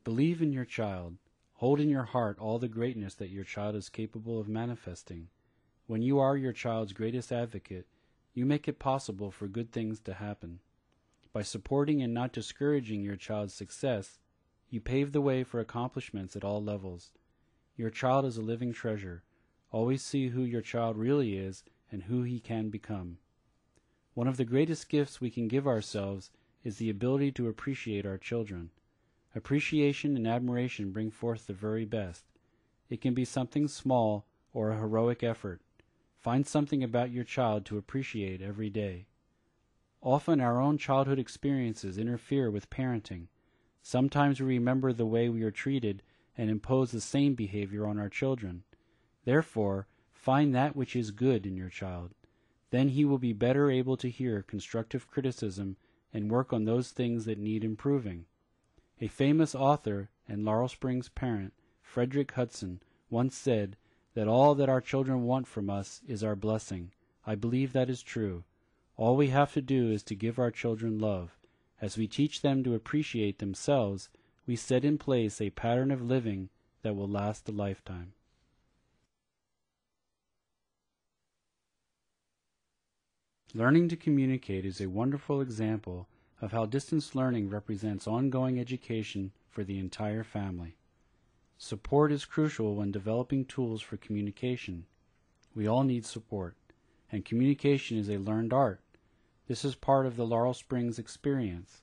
Believe in your child. Hold in your heart all the greatness that your child is capable of manifesting. When you are your child's greatest advocate, you make it possible for good things to happen. By supporting and not discouraging your child's success, you pave the way for accomplishments at all levels. Your child is a living treasure. Always see who your child really is and who he can become. One of the greatest gifts we can give ourselves is the ability to appreciate our children. Appreciation and admiration bring forth the very best. It can be something small or a heroic effort. Find something about your child to appreciate every day. Often our own childhood experiences interfere with parenting. Sometimes we remember the way we are treated and impose the same behavior on our children. Therefore, find that which is good in your child. Then he will be better able to hear constructive criticism and work on those things that need improving. A famous author and Laurel Springs parent, Frederick Hudson, once said that all that our children want from us is our blessing. I believe that is true. All we have to do is to give our children love. As we teach them to appreciate themselves, we set in place a pattern of living that will last a lifetime. Learning to communicate is a wonderful example of how distance learning represents ongoing education for the entire family. Support is crucial when developing tools for communication. We all need support, and communication is a learned art. This is part of the Laurel Springs experience.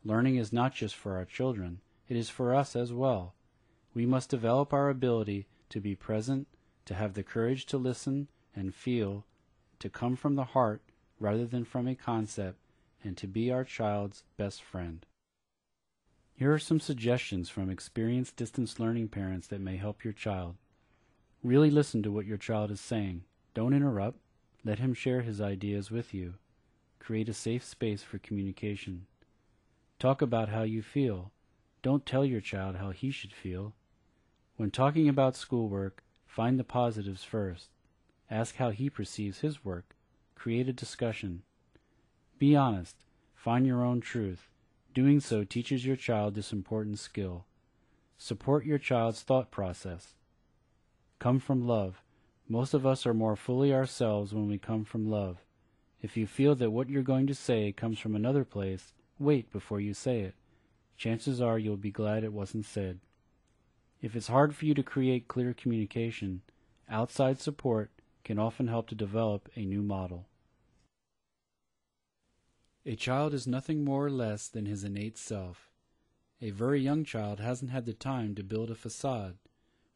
Learning is not just for our children, it is for us as well. We must develop our ability to be present, to have the courage to listen and feel, to come from the heart rather than from a concept, and to be our child's best friend. Here are some suggestions from experienced distance learning parents that may help your child. Really listen to what your child is saying. Don't interrupt. Let him share his ideas with you. Create a safe space for communication. Talk about how you feel. Don't tell your child how he should feel. When talking about schoolwork, find the positives first. Ask how he perceives his work. Create a discussion. Be honest. Find your own truth. Doing so teaches your child this important skill. Support your child's thought process. Come from love. Most of us are more fully ourselves when we come from love. If you feel that what you're going to say comes from another place, wait before you say it. Chances are you'll be glad it wasn't said. If it's hard for you to create clear communication, outside support can often help to develop a new model. A child is nothing more or less than his innate self. A very young child hasn't had the time to build a facade.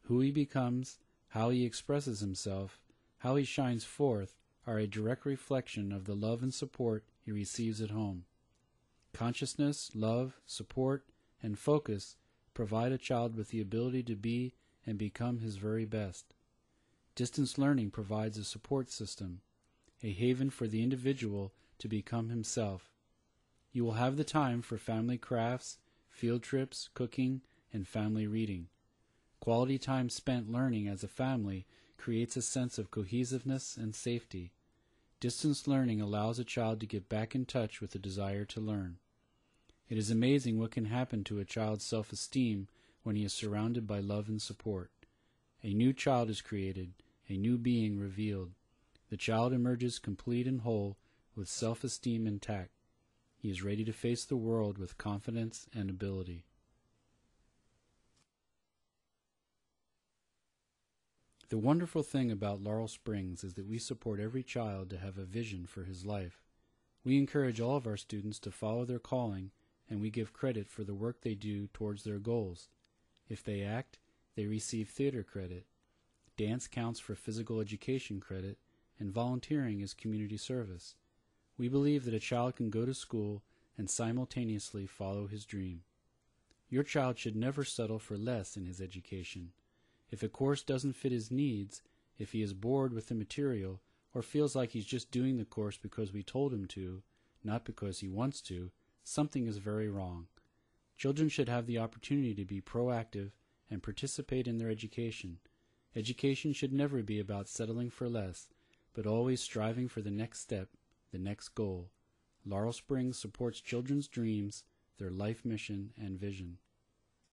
Who he becomes, how he expresses himself, how he shines forth, are a direct reflection of the love and support he receives at home. Consciousness, love, support, and focus provide a child with the ability to be and become his very best. Distance learning provides a support system, a haven for the individual to become himself. You will have the time for family crafts, field trips, cooking, and family reading. Quality time spent learning as a family creates a sense of cohesiveness and safety. Distance learning allows a child to get back in touch with the desire to learn. It is amazing what can happen to a child's self-esteem when he is surrounded by love and support. A new child is created, a new being revealed. The child emerges complete and whole with self-esteem intact. He is ready to face the world with confidence and ability. The wonderful thing about Laurel Springs is that we support every child to have a vision for his life. We encourage all of our students to follow their calling, and we give credit for the work they do towards their goals. If they act, they receive theater credit. Dance counts for physical education credit, and volunteering is community service. We believe that a child can go to school and simultaneously follow his dream. Your child should never settle for less in his education. If a course doesn't fit his needs, if he is bored with the material, or feels like he's just doing the course because we told him to, not because he wants to, something is very wrong. Children should have the opportunity to be proactive and participate in their education. Education should never be about settling for less, but always striving for the next step, the next goal. Laurel Springs supports children's dreams, their life mission, and vision.